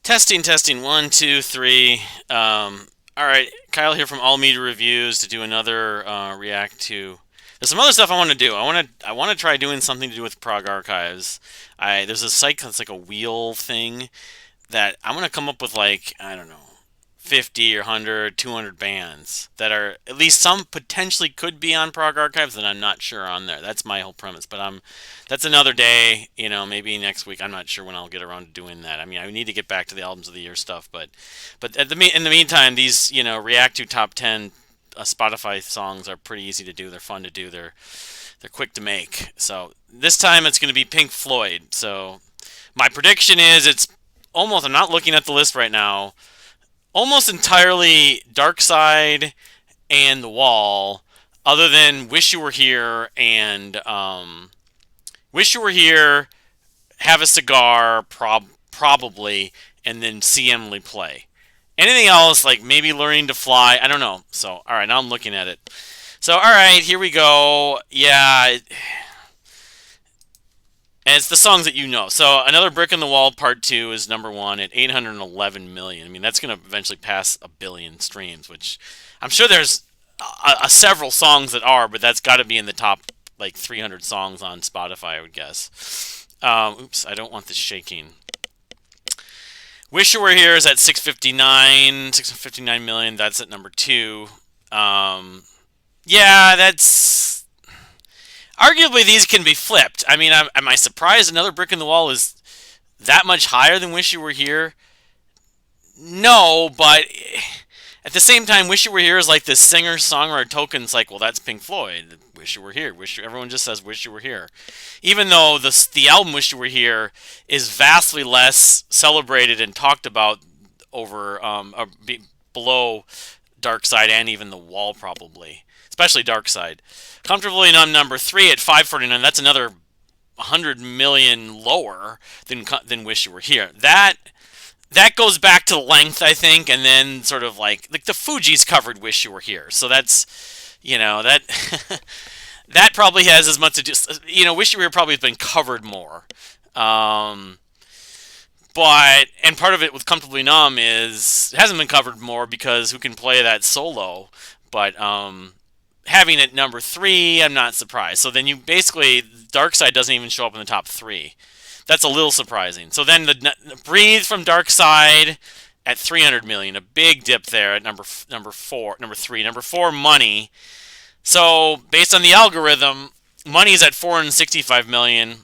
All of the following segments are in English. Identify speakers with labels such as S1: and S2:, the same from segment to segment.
S1: Testing, testing. One, two, three. All right, Kyle here from All Media Reviews to do another react to. There's some other stuff I want to do. I want to try doing something to do with prog archives. There's a site that's like a wheel thing that I'm gonna come up with like I don't know 50 or 100, 200 bands that are at least some potentially could be on Prog Archives and I'm not sure on there. That's my whole premise. But that's another day, maybe next week. I'm not sure when I'll get around to doing that. I mean, I need to get back to the albums of the year stuff, but in the meantime, these, React to top 10 Spotify songs are pretty easy to do. They're fun to do. They're quick to make. So this time it's going to be Pink Floyd. So my prediction is it's almost, I'm not looking at the list right now, almost entirely Dark Side and The Wall, other than Wish You Were Here and Wish You Were Here, Have a Cigar, probably, and then See Emily Play. Anything else, like maybe Learning to Fly, I don't know. So, all right, now I'm looking at it. So, all right, here we go. Yeah, and it's the songs that you know. So Another Brick in the Wall Part 2 is number one at 811 million. I mean, that's going to eventually pass a billion streams, which I'm sure there's several songs that are, but that's got to be in the top like 300 songs on Spotify, I would guess. Oops, I don't want this shaking. Wish You Were Here is at 659 million. That's at number two. Yeah, that's arguably these can be flipped. I mean, am I surprised Another Brick in the Wall is that much higher than Wish You Were Here? No, but at the same time, Wish You Were Here is like this singer-songwriter token. It's like, well, that's Pink Floyd. Wish You Were Here. Everyone just says Wish You Were Here. Even though the album Wish You Were Here is vastly less celebrated and talked about over below Dark Side and even The Wall, probably. Especially Dark Side. Comfortably number three at 549. That's another 100 million lower than Wish You Were Here. That goes back to length, I think, and then sort of like the Fugees covered Wish You Were Here. So that's, that that probably has as much to do. Wish You Were Here probably has been covered more. And part of it with Comfortably Numb is it hasn't been covered more because who can play that solo? But having it number three, I'm not surprised. So then you basically, Dark Side doesn't even show up in the top three. That's a little surprising. So then the Breathe from Dark Side at 300 million, a big dip there at number three. Number four, Money. So based on the algorithm, Money's at 465 million.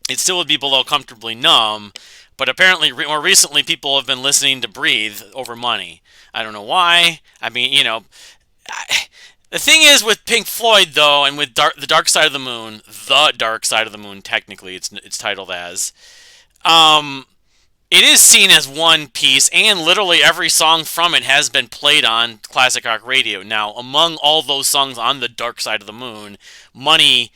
S1: It still would be below Comfortably Numb, but apparently more recently people have been listening to Breathe over Money. I don't know why. I mean, the thing is with Pink Floyd, though, and with The Dark Side of the Moon, The Dark Side of the Moon, technically, it's titled as, it is seen as one piece, and literally every song from it has been played on classic rock radio. Now, among all those songs on The Dark Side of the Moon, Money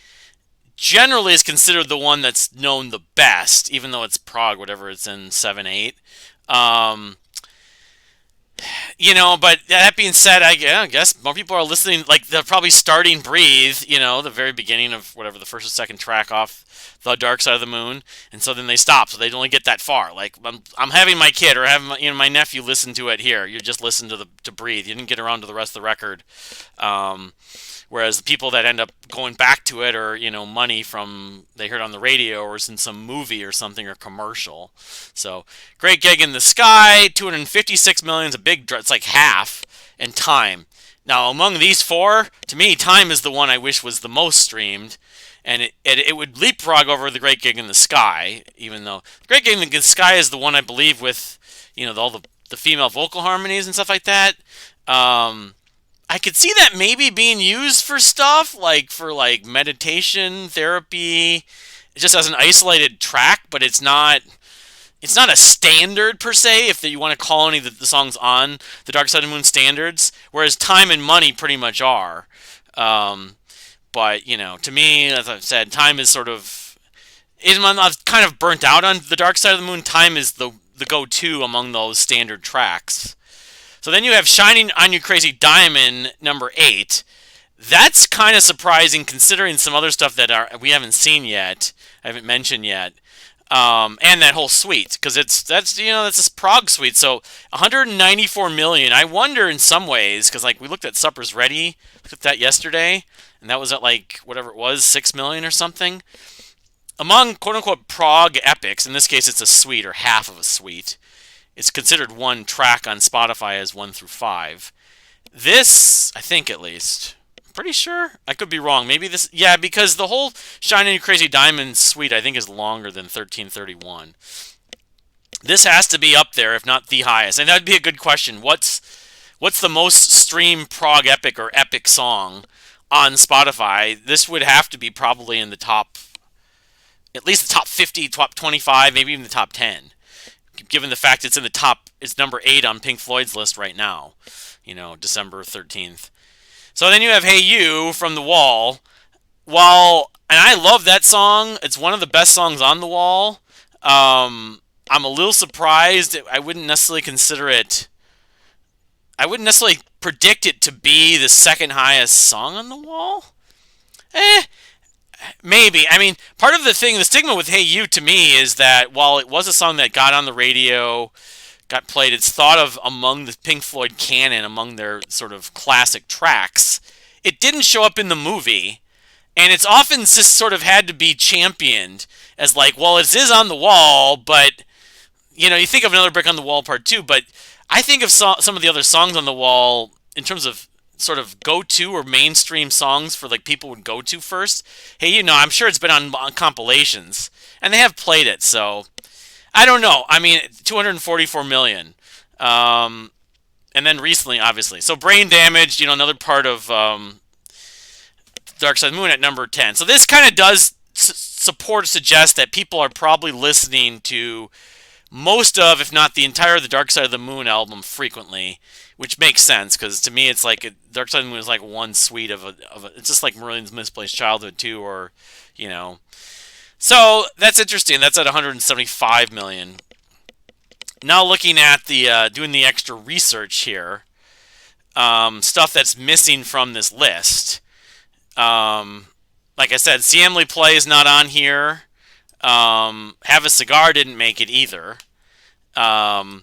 S1: generally is considered the one that's known the best, even though it's prog, whatever it's in, 7, 8. But that being said, I guess more people are listening, like they're probably starting Breathe, the very beginning of whatever the first or second track off The Dark Side of the Moon, and so then they stop, so they only get that far. Like I'm having my kid or having my nephew listen to it here. You just listen to Breathe. You didn't get around to the rest of the record. Whereas the people that end up going back to it or, Money from they heard on the radio or it's in some movie or something or commercial. So, Great Gig in the Sky, 256 million is a big, it's like half, and Time. Now, among these four, to me, Time is the one I wish was the most streamed, and it would leapfrog over the Great Gig in the Sky, even though the Great Gig in the Sky is the one I believe with, all the female vocal harmonies and stuff like that. I could see that maybe being used for stuff like meditation therapy, just as an isolated track, but it's not a standard per se. If you want to call any of the songs on the Dark Side of the Moon standards, whereas Time and Money pretty much are. But to me, as I've said, Time is sort of I'm kind of burnt out on the Dark Side of the Moon. Time is the go-to among those standard tracks. So then you have Shining on You Crazy Diamond, number 8. That's kind of surprising considering some other stuff that we haven't seen yet, I haven't mentioned yet. And that whole suite because that's this prog suite. So 194 million. I wonder in some ways because like we looked at Supper's Ready, looked at that yesterday, and that was at like whatever it was, 6 million or something. Among quote unquote prog epics, in this case it's a suite or half of a suite. It's considered one track on Spotify as 1 through 5. This, I think at least, pretty sure. I could be wrong. Maybe this, yeah, because the whole Shiny New Crazy Diamond suite I think is longer than 1331. This has to be up there, if not the highest. And that'd be a good question. What's the most streamed prog epic or epic song on Spotify? This would have to be probably in the top, at least the top 50, top 25, maybe even the top 10. Given the fact it's in the top, it's number 8 on Pink Floyd's list right now. December 13th. So then you have Hey You from The Wall. And I love that song. It's one of the best songs on The Wall. I'm a little surprised. I wouldn't necessarily consider it. I wouldn't necessarily predict it to be the second highest song on The Wall. Eh, maybe. I mean, part of the stigma with Hey You to me is that while it was a song that got on the radio, got played, it's thought of among the Pink Floyd canon, among their sort of classic tracks. It didn't show up in the movie, and it's often just sort of had to be championed as like, well, it is on the wall, but you think of Another Brick on the Wall Part 2, but I think of some of the other songs on the wall in terms of sort of go-to or mainstream songs for like people would go to first. Hey, I'm sure it's been on compilations, and they have played it, so I don't know. I mean, 244 million. And then recently, obviously. So Brain Damaged, another part of Dark Side of the Moon at number 10. So this kind of does suggest that people are probably listening to most of, if not the entire, the Dark Side of the Moon album frequently, which makes sense because to me it's like Dark Side of the Moon is like one suite of a. It's just like Marion's Misplaced Childhood too, or you know. So that's interesting. That's at 175 million. Now looking at the doing the extra research here, stuff that's missing from this list. Like I said, See Emily Play is not on here. Have a Cigar didn't make it either. From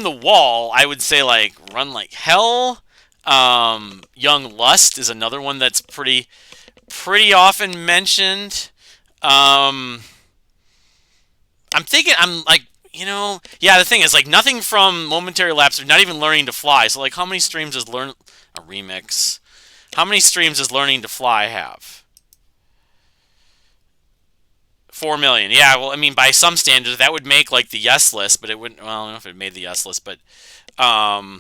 S1: the Wall, I would say like Run Like Hell. Young Lust is another one that's pretty often mentioned. I'm thinking, I'm like, yeah, the thing is, like, nothing from Momentary Lapse, or not even Learning to Fly. So, like, how many streams does a remix? How many streams does Learning to Fly have? 4 million. Yeah, well, I mean, by some standards, that would make, like, the yes list, but it wouldn't, well, I don't know if it made the yes list, but, or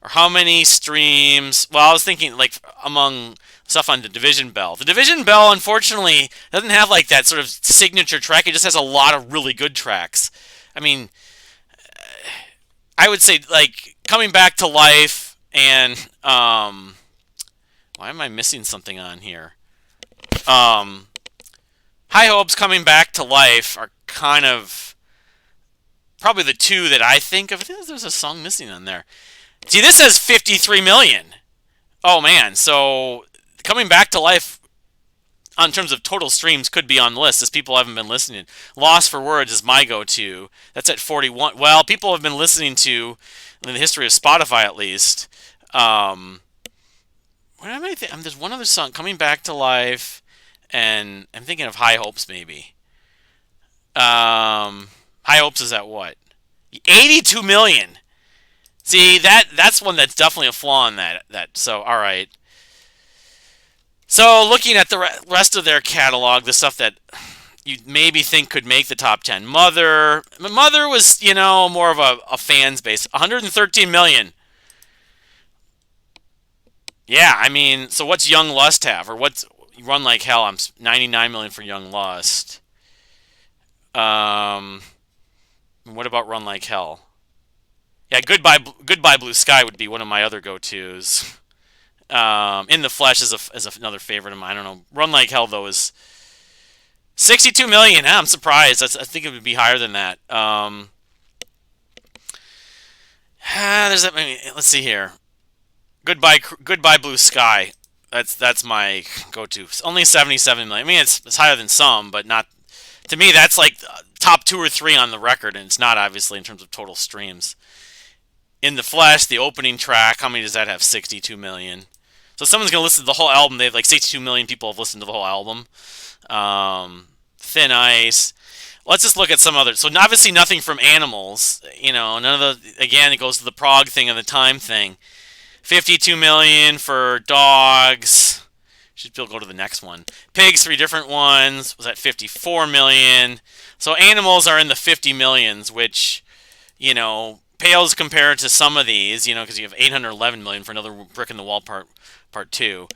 S1: how many streams, well, I was thinking, like, among stuff on the Division Bell. The Division Bell, unfortunately, doesn't have like that sort of signature track. It just has a lot of really good tracks. I mean, I would say like Coming Back to Life and why am I missing something on here? High Hopes, Coming Back to Life are kind of probably the two that I think of. I think there's a song missing on there. See, this says 53 million. Oh man, so Coming Back to Life, in terms of total streams, could be on the list as people haven't been listening. Lost for Words is my go-to. That's at 41. Well, people have been listening to, in the history of Spotify at least. What am I thinking? There's one other song, Coming Back to Life, and I'm thinking of High Hopes maybe. High Hopes is at what? 82 million. See, that's one that's definitely a flaw in that. So, all right. So, looking at the rest of their catalog, the stuff that you maybe think could make the top 10. Mother was, more of a fans base. 113 million. Yeah, I mean, so what's Young Lust have? Or what's Run Like Hell? I'm 99 million for Young Lust. What about Run Like Hell? Yeah, Goodbye Blue Sky would be one of my other go-tos. In the Flesh is another favorite of mine. I don't know. Run Like Hell though is 62 million. I'm surprised. I think it would be higher than that. Let's see here. Goodbye Blue Sky. That's my go-to. It's only 77 million. I mean, it's higher than some, but not To me, that's like top 2 or 3 on the record, and it's not obviously in terms of total streams. In the Flesh, the opening track, how many does that have? 62 million. So someone's gonna listen to the whole album. They have like 62 million people have listened to the whole album. Thin Ice. Let's just look at some others. So obviously nothing from Animals. None of the. Again, it goes to the prog thing and the time thing. 52 million for Dogs. Should still go to the next one. Pigs, 3 different ones. Was at 54 million. So Animals are in the 50 millions, which, pales compared to some of these, because you have 811 million for Another Brick in the Wall part 2.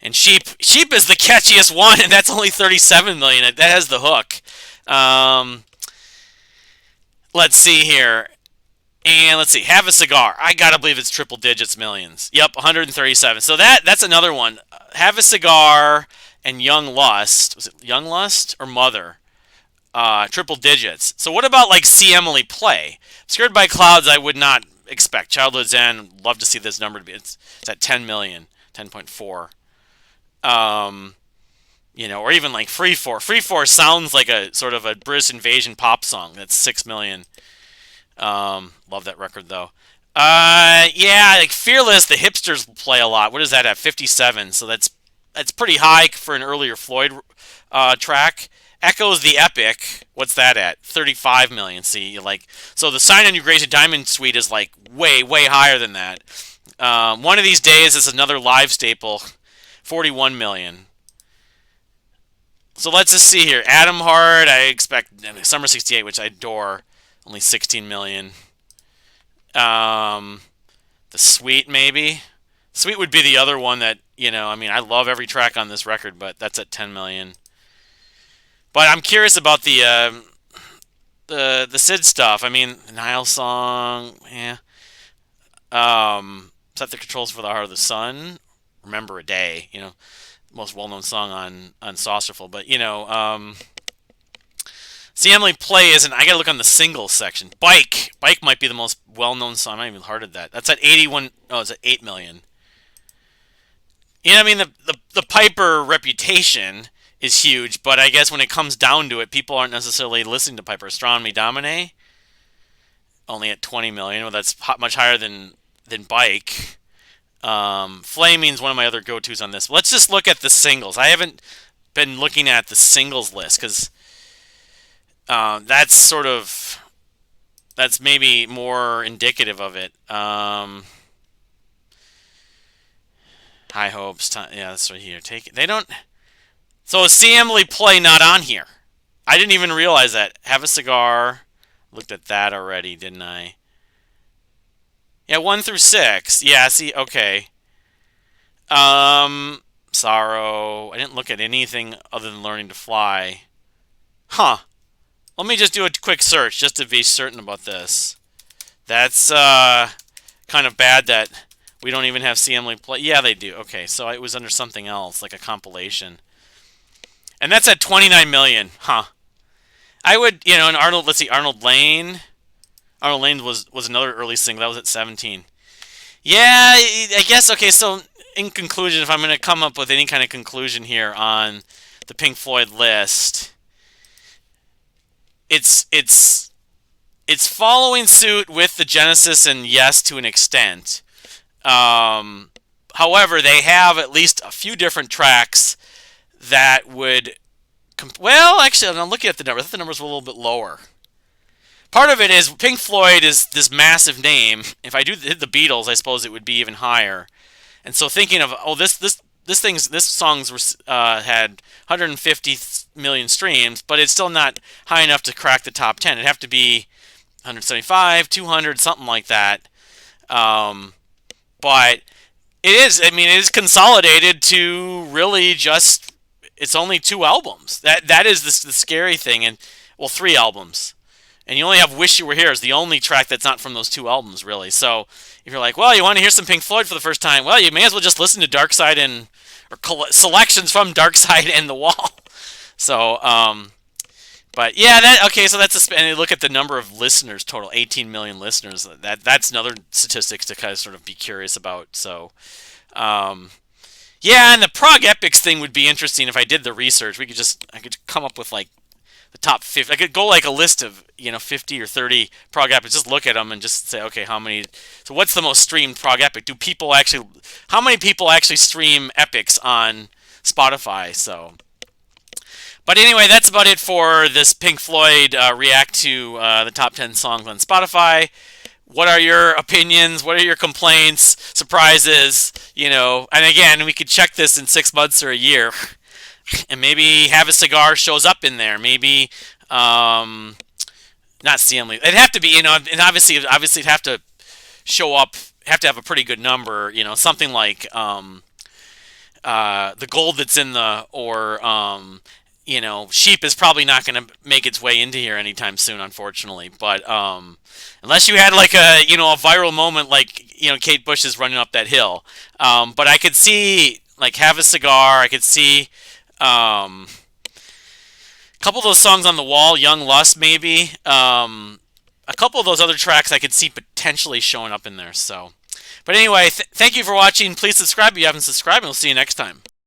S1: And Sheep is the catchiest one, and that's only 37 million. That has the hook. Let's see here. And let's see, Have a Cigar. I gotta believe it's triple digits millions. Yep, 137. So that's another one. Have a Cigar and Young Lust. Was it Young Lust or Mother? Triple digits. So what about like See Emily Play? Scared by Clouds, I would not expect. Childhood's End, love to see this number to be. It's at 10 million, 10.4. Or even like Free For. Free For sounds like a sort of a British invasion pop song. That's 6 million. Love that record though. Yeah, like Fearless, the hipsters play a lot. What is that at? 57. So that's pretty high for an earlier Floyd track. Echoes the Epic. What's that at? 35 million. See, so the Sign on Your Grave Diamond Suite is like way higher than that. One of These Days is another live staple. 41 million. So let's just see here. Adam Hart, I expect Summer 68, which I adore. Only 16 million. The Sweet, maybe. Sweet would be the other one that, I love every track on this record, but that's at 10 million. But I'm curious about the Sid stuff. I mean, Nile Song, yeah. Set the Controls for the Heart of the Sun. Remember a Day, most well-known song on Saucerful. But, See Emily Play isn't. I gotta look on the singles section. Bike might be the most well-known song. I haven't even heard of that. That's at 81. Oh, it's at 8 million. The Piper reputation is huge, but I guess when it comes down to it, people aren't necessarily listening to Piper. Astronomy Domine, only at 20 million. Well, that's much higher than Bike. Flaming's one of my other go-tos on this. Let's just look at the singles. I haven't been looking at the singles list because that's maybe more indicative of it. High Hopes, yeah, that's right here. Take it. They don't. So is See Emily Play not on here? I didn't even realize that. Have a Cigar. Looked at that already, didn't I? Yeah, 1 through 6. Yeah, see, okay. Sorrow. I didn't look at anything other than Learning to Fly. Huh. Let me just do a quick search just to be certain about this. That's kind of bad that we don't even have See Emily Play. Yeah, they do. Okay, so it was under something else, like a compilation. And that's at 29 million. Huh. I would, and Arnold, let's see, Arnold Lane. Arnold Lane was another early single. That was at 17. Yeah, I guess, okay, so in conclusion, if I'm going to come up with any kind of conclusion here on the Pink Floyd list, it's following suit with the Genesis and Yes to an extent. However, they have at least a few different tracks that would... Well, actually, I'm looking at the numbers. I thought the numbers were a little bit lower. Part of it is Pink Floyd is this massive name. If I did the Beatles, I suppose it would be even higher. And so thinking of, this song's had 150 million streams, but it's still not high enough to crack the top 10. It'd have to be 175, 200, something like that. But it is consolidated to really just, it's only 2 albums. That is the scary thing. And, 3 albums. And you only have Wish You Were Here as the only track that's not from those 2 albums, really. So if you're like, well, you want to hear some Pink Floyd for the first time, well, you may as well just listen to Dark Side or selections from Dark Side and The Wall. So, but yeah, so that's and look at the number of listeners total, 18 million listeners. That's another statistics to kind of sort of be curious about. So, yeah, and the prog epics thing would be interesting if I did the research. I could come up with like the top 50. I could go like a list of 50 or 30 prog epics. Just look at them and just say, okay, how many? So what's the most streamed prog epic? Do people actually? How many people actually stream epics on Spotify? So. But anyway, that's about it for this Pink Floyd react to the top 10 songs on Spotify. What are your opinions? What are your complaints, surprises? And again, we could check this in 6 months or a year, and maybe Have a Cigar shows up in there. Maybe not Stanley. It'd have to be, and obviously it'd have to show up. Have to have a pretty good number. Something like the gold that's in the or Sheep is probably not going to make its way into here anytime soon, unfortunately. But unless you had like a a viral moment, like Kate Bush is running up that hill. But I could see like Have a Cigar. I could see a couple of those songs on the wall, Young Lust, maybe. A couple of those other tracks I could see potentially showing up in there. So, but anyway, thank you for watching. Please subscribe if you haven't subscribed, and we'll see you next time.